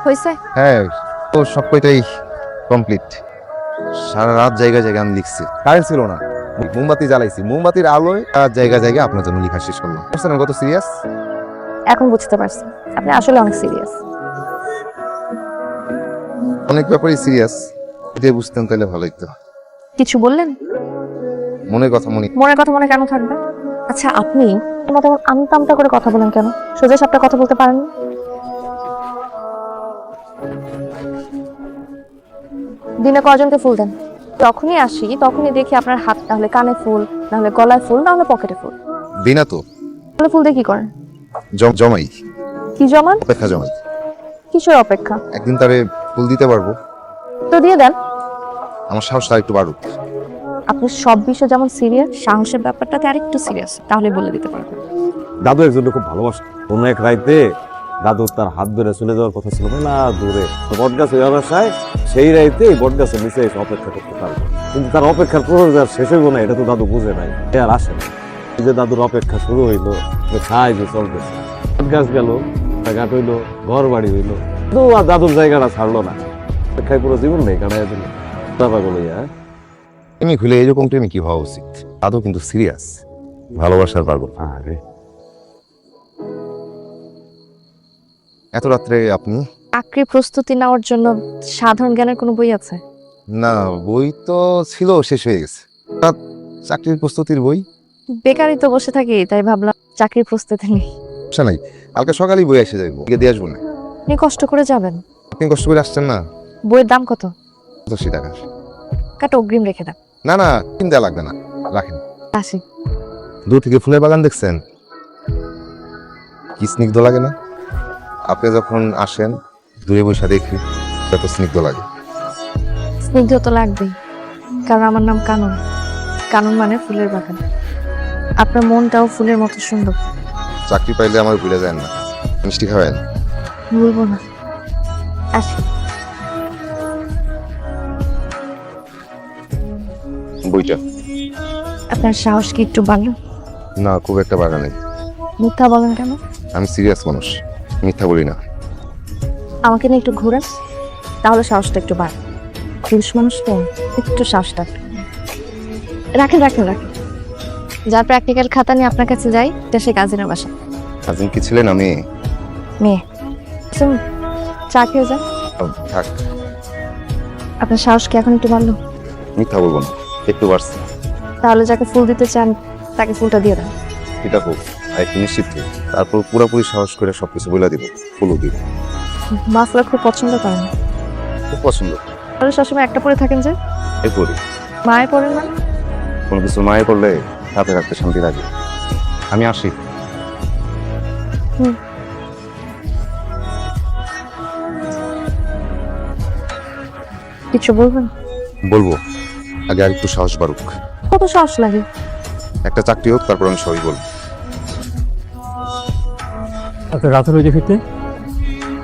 হয়েছে? হ্যাঁ, তো সব কয়টাই কমপ্লিট। সারা রাত জায়গায় জায়গায় আমি লিখছি, কারেন্ট ছিল না, মোমবাতি জ্বালাইছি, মোমবাতির আলোয় জায়গা জায়গায় আপনার জন্য লেখা শেষ করলাম। বুঝছেন কত সিরিয়াস? এখন বুঝতে পারছি আপনি আসলে অনেক সিরিয়াস। অনেক ব্যাপারই সিরিয়াস, যদি বুঝতেন তাহলে ভালো হতো। কিছু বললেন? মনের কথা মনের কথা মনে কেন থাকবে? আচ্ছা আপনি তোমার তেমন আমতা আমতা করে কথা বলেন কেন? সোজা সাপটা কথা বলতে পারেন না? দিনে কয়জনকে ফুল দেন? যখনই আসি তখনই দেখি আপনার হাত না হলে কানে ফুল, না হলে গলায় ফুল, না হলে পকেটে ফুল। দিনা তো তাহলে ফুল দিয়ে কি করেন? জমাই, কি জমান? অপেক্ষা জমাই। কিসের অপেক্ষা? একদিন তারে ফুল দিতে পারবো। তো দিয়ে দেন। আমার সাহসটা একটু বাড়ুক। আপনি সব বিষয় যেমন সিরিয়াস, সাহসের ব্যাপারটাতে আরেকটু সিরিয়াস, তাহলে বলে দিতে পারবেন। দাদু একজন খুব ভালোবাসত। কোনো এক রাইতে দাদু তার হাত ধরে চলে যাওয়ার কথা ছিল না দূরে বটগাছ হয়ে বাসায়, সেই রাইতে বটগাছের নিচে এসে অপেক্ষা করতে পারবে, কিন্তু তার অপেক্ষার প্রয়োজন আর শেষ হইব না এটা তো দাদু বুঝে নাই, সে আর আসে না। এই যে দাদুর অপেক্ষা শুরু হইলো, খাই যে চলতেছে, বটগাছ গেল, ঘাট হইলো, ঘর বাড়ি হইলো, তো আর দাদুর জায়গাটা ছাড়লো না, অপেক্ষায় পুরো জীবন নেই কাটাই দিল। পাগল হইয়া তুমি খুলে এরকম প্রেমে কি হওয়া উচিত? আদৌ কিন্তু সিরিয়াস, ভালোবাসার পাগল। আরে এত রাত্রে আপনি? চাকরির প্রস্তুতি নেওয়ার জন্য সাধারণ জ্ঞানের কোনো বই আছে? না, বই তো ছিল, শেষ হয়ে গেছে। চাকরির প্রস্তুতির বই? বেকারই তো বসে থাকি, তাই ভাবলাম চাকরির প্রস্তুতি নেই। আচ্ছা নাই, কালকে সকালেই বই এসে যাইব, গিয়ে দিয়ে আসবো না। আপনি কষ্ট করে যাবেন? আপনি কষ্ট করে আসছেন না। বইয়ের দাম কত? 85 টাকা। কাটা অগ্রিম রেখে দেন। না না, চিন্তা লাগবে না, রাখেন। আসি। দূর থেকে ফুলের বাগান দেখছেন, কি স্নিগ্ধ লাগে না? আপনি যখন আসেন দূরে বসে দেখি, এত স্নিগ্ধ লাগে। স্নিগ্ধ তো লাগবেই, কারণ আমার নাম কানন। কানন মানে ফুলের বাগান। আপনার মনটাও ফুলের মতো সুন্দর। চাকরি পাইলে আমার ভুলে যায় না, মিষ্টি খাওয়ান। ভুলবো না। আসি। বইটা? আপনার সাহস কি একটু বাড়লো? না, খুব একটা বাড়া নেই। মিথ্যা বলেন কেন? আমি সিরিয়াস মানুষ, মিথ্যা বলি না। আমাকে নিয়ে একটু ঘুরেন, তাহলে সাহসটা একটু বাড়ে। পুরুষ মানুষ তো, একটু সাহসটা রাখেন রাখেন রাখেন। যার প্র্যাকটিক্যাল খাতা নিয়ে আপনার কাছে যাই, এটা সে কাজিনের বাসা। কাজিন কি ছিলেন? আমি মেয়ে। শুনুন, চা খেয়ে যান। থাক, আপনার সাহস কি এখন একটু বাড়লো? মিথ্যা বলবো না, একটু বাড়ছে। তাহলে যাকে ফুল দিতে চান তাকে ফুলটা দিয়ে দেন। এটা হোক, আর একটু নিশ্চিত হই। তারপর পুরোপুরি সাহস করে সবকিছু বলে দিব, ফুলও দিব। মাফলার খুব পছন্দ করেন? খুব পছন্দ। তাহলে সবসময় একটা পরে থাকেন যে? এই করি। মায়ে পড়েন না? কোনো কিছু মায়ে করলে হাতে রাখতে শান্তি লাগে। আমি আসি। কিছু বলবেন? বলবো, আগে আর একটু সাহস বাড়ুক। কত সাহস লাগে? একটা চাকরি হোক, তারপর আমি সবই বলবো। এত রাত হয়ে যে ফিরতে?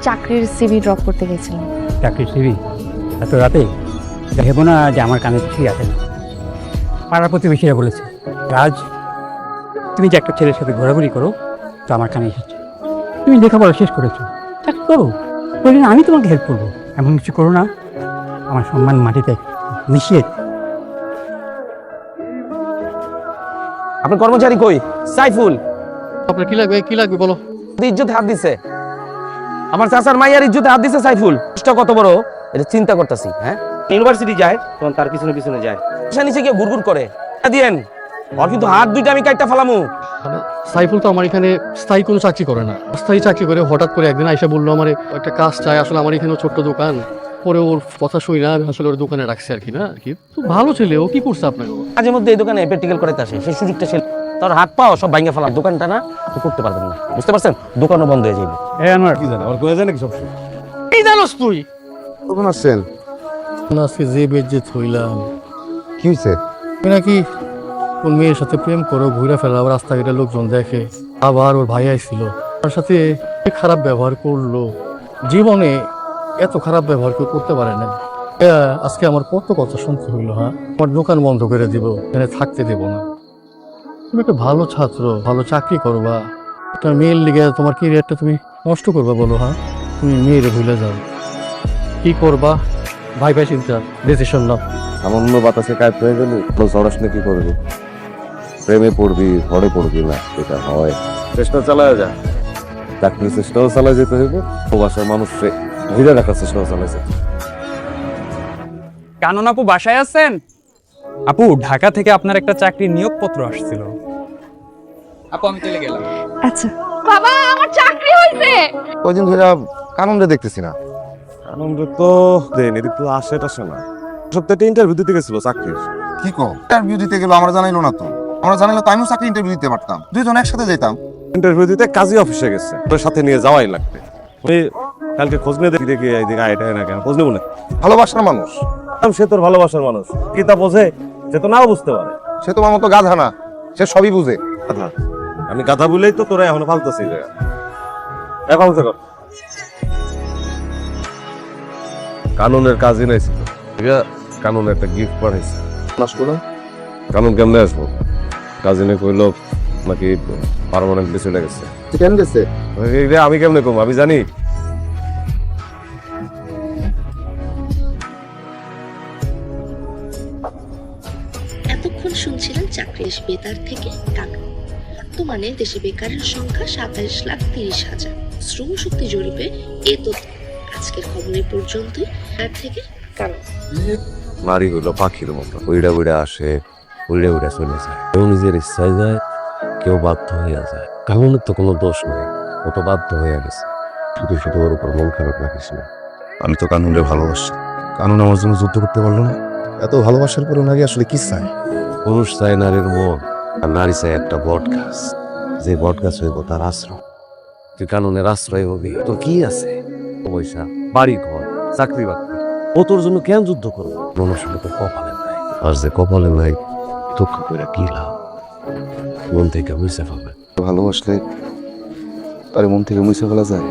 চাকরির সিভি ড্রপ করতে গেছিলাম। চাকরির সিবি এত রাতে? দেখবো না যে আমার কানে কিছুই আসে না। পাড়ার প্রতিবেশীরা বলেছে, রাজ তুমি যে একটা ছেলের সাথে ঘোরাঘুরি করো, তো আমার কানে এসেছে। তুমি লেখাপড়া শেষ করেছো, চাকরি করো, বলি আমি তোমাকে হেল্প করবো। এমন কিছু করো না, আমার সম্মান মাটিতে মিশিয়ে। আপনার কর্মচারী কই? সাইফুল। আপনার কি লাগবে বলো। ইজ্জতে হাত দিছে, আমার চাচার মাইয়ার ইজ্জতে হাত দিছে সাইফুল। কষ্ট কত বড় এটা চিন্তা করতেছি। হ্যাঁ, ইউনিভার্সিটি যায় তখন তার পিছনে পিছনে যায়, নিচে গিয়ে ঘুরঘুর করে। দিয়েন ওর কিন্তু হাত দুইটা আমি কাটটা ফেলামু। মানে সাইফুল তো আমার এখানে স্থায়ী কোনো চাকরি করে না, স্থায়ী চাকরি করে হঠাৎ করে একদিন আইসা বললো আমার একটা কাজ চাই। আসলে আমার এখানে ছোট্ট দোকান, পরে ওর কথা শুই না, আমি আসলে ওর দোকানে রাখছি আর কি। না আর কি, তো ভালো ছেলে, ও কি করছে আপনাকে? মাঝে মধ্যে এই দোকানে প্র্যাকটিক্যাল করাইতে আসে, সেই সুযোগটা সে তার হাত পাও সব ভাঙিয়ে ফেলার। দোকানটা না তো করতে পারবেন না, বুঝতে পারছেন? দোকানও বন্ধ হয়ে যাবে। আমার কি জানে, ওর কয়ে যায় নাকি সবসময়? কি জানোস তুই? কখন আসছেন? আজকে যে বেজ্জে থইলাম, কি হয়েছে? তুই নাকি কোন মেয়ের সাথে প্রেম করো, ঘুরে ফেলা, রাস্তাঘাটে লোকজন দেখে। আবার ওর ভাই আইছিল, তার সাথে খারাপ ব্যবহার করলো। জীবনে এত খারাপ ব্যবহার কেউ করতে পারে না। আজকে আমার কত কথা শুনতে হইলো। হ্যাঁ, আমার দোকান বন্ধ করে দিব, এখানে থাকতে দেবো না। তুমি একটা ভালো ছাত্র, ভালো চাকরি করবা, একটা মেয়ের লিগে তোমার ক্যারিয়ারটা তুমি নষ্ট করবা বলো? হ্যাঁ, তুমি মেয়েরে ভুলে যাও। কি করবা ভাই ভাই চিন্তা, ডিসিশন নাও। সামান্য বাতাসে কাজ হয়ে গেল ঝড়াস না কি করবি? প্রেমে পড়বি, ঘরে পড়বি না, এটা হয়। চেষ্টা চালায় যা, চাকরির চেষ্টাও চালায় যেতে হইবে, প্রবাসের মানুষকে ঘিরে রাখার চেষ্টাও চালায় যেতে হবে। কানন আপু বাসায় আছেন? আপু, ঢাকা থেকে আপনার একটা চাকরির নিয়োগপত্র আসছিল। আপু আমি চলে গেলাম। আচ্ছা বাবা, আমার চাকরি হয়েছে। কয়দিন ধরে কানন্দে দেখতেছি না। আনন্দ তো দেন, এদিক তো আসে টাসে না। সপ্তাহে ইন্টারভিউ দিতে গেছিল চাকরির। কি কো, ইন্টারভিউ দিতে গেল? আমরা জানাইলো না তো। আমরা জানাইলে তো আমিও চাকরি ইন্টারভিউ দিতে পারতাম, দুইজন একসাথে যেতাম। ইন্টারভিউ দিতে কাজী অফিসে গেছে, তোর সাথে নিয়ে যাওয়াই লাগবে। ওই কালকে খোঁজ নিয়ে দেখি এইদিকে আইটাই না কেন, খোঁজ নেবো না। ভালোবাসার মানুষ, সে তোর ভালোবাসার মানুষ, কি তা বোঝে? সে তো নাও বুঝতে পারে। সে তোমার মতো গাধা না, সে সবই বুঝে। গাধা? আমি গাধা বলেই তো তোরা এখনো ফালতেছি। এখন কর কানুনের কাজই নাই ছিল, কানুন একটা গিফট পাঠাইছে। কানুন কেমনে আসবো? কাজিনে কইল নাকি পার্মানেন্টলি চলে গেছে। কেন গেছে? আমি কেমনে কম, আমি জানি। এতক্ষণ শুনছিলেন চাকরির বেতার থেকে টাকা। বর্তমানে দেশে বেকারের সংখ্যা 27,30,000। শ্রম শক্তি জরিপে এ তথ্য। আজকের খবর এই পর্যন্তই। আর থেকে কারণ নারী হইলো পাখির মতো, উইড়া উইড়া আসে, উইড়ে উইড়ে চলে যায়। কেউ নিজের ইচ্ছায় যায়, কেউ বাধ্য হইয়া যায়। কারণের তো কোনো দোষ নেই, ও তো বাধ্য হইয়া গেছে। শুধু শুধু ওর উপর মন খারাপ রাখিস না। আমি তো কানুনরে ভালোবাসি, কানুন আমার জন্য যুদ্ধ করতে পারলো না। এত ভালোবাসার পরে নারী আসলে কি চায়? পুরুষ চায় নারীর মন, আর নারী চায় একটা বট গাছ, যে বট গাছ হইব তার আশ্রয়। তুই কানুনের আশ্রয় হবি, তোর কি আছে? পয়সা, বাড়ি ঘর, চাকরি বাকরি, ও তোর জন্য কেন যুদ্ধ করবো? মানুষের তো কপালে নাই, আর যে কপালে নাই দুঃখ করে কি লাভ? মন থেকে মুছে ফেলবে। ভালোবাসলে তার মন থেকে মুছে ফেলা যায়?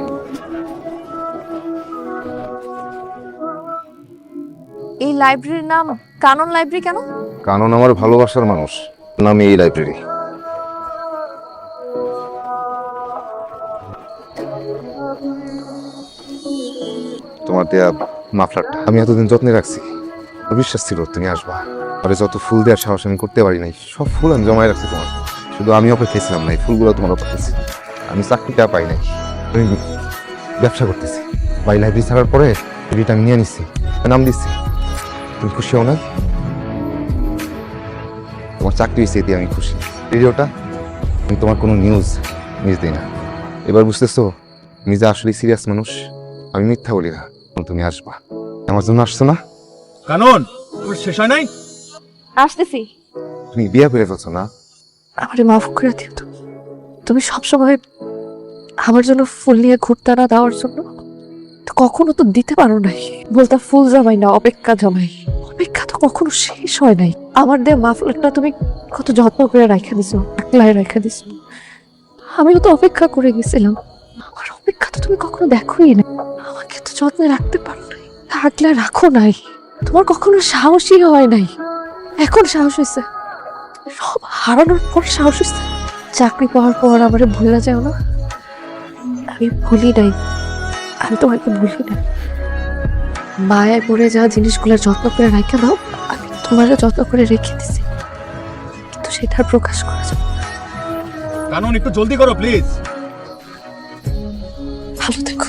এই লাইব্রেরির নাম কানন লাইব্রেরি কেন? কানন আমার ভালোবাসার মানুষ, নামে এই লাইব্রেরি। তোমার দেয়া মাফলারটা আমি এতদিন যত্নে রাখছি, বিশ্বাস ছিল তুমি আসবা। আরে যত ফুল দেওয়ার সাহস আমি করতে পারি নাই, সব ফুল আমি জমায় রাখছি তোমার। শুধু আমি অপেক্ষা ছিলাম না, এই ফুলগুলো তোমার অপেক্ষা ছিল। আমি চাকরিটা পাই নাই, আমি ব্যবসা করতেছি। বাই লাইব্রেরি ছাড়ার পরে লাইব্রেরিটা আমি নিয়ে নিচ্ছি, নাম দিচ্ছি। তুমি খুশি হও না? তোমার চাকরি হয়েছে এতে আমি খুশি। রেডিওটা আমি তোমার কোনো নিউজ মিস দিই না। এবার বুঝতেছো আমি যে আসলে সিরিয়াস মানুষ, আমি মিথ্যা বলি না। তুমি আসবা, আমার জন্য আসছো না? কানন শেষ হয় নাই? আসতেছি। তুমি বিয়ে করে ফেলছো না? আমারে মাফ করে দিও। তুমি সবসময় আমার জন্য ফুল নিয়ে ঘুরতে না দেওয়ার জন্য তো কখনো তো দিতে পারো নাই। বলতা ফুল জমাই না, অপেক্ষা জমাই। অপেক্ষা তো কখনো শেষ হয় নাই। আমার দিয়ে মাফলারটা তুমি কত যত্ন করে রাখা দিছো, একলাই রাখা দিছো। আমিও তো অপেক্ষা করে গেছিলাম, আমার অপেক্ষা তো তুমি কখনো দেখোই না। আমাকে তো যত্নে রাখতে পারো নাই, থাকলে রাখো নাই। তোমার কখনো সাহসই হয় নাই, এখন সাহস হয়েছে। সব হারানোর পর সাহস হয়েছে। চাকরি পাওয়ার পর আমার ভুলে যাও না। আমি ভুলি নাই, আমি তোমাকে ভুলি না। মায়ায় পড়ে যাওয়া জিনিসগুলোর যত্ন করে রেখে দাও, আমি তোমারও যত্ন করে রেখে দিছি, কিন্তু সেটার প্রকাশ করা যাবে না। কানন একটু জলদি করো প্লিজ। ভালো থেকো।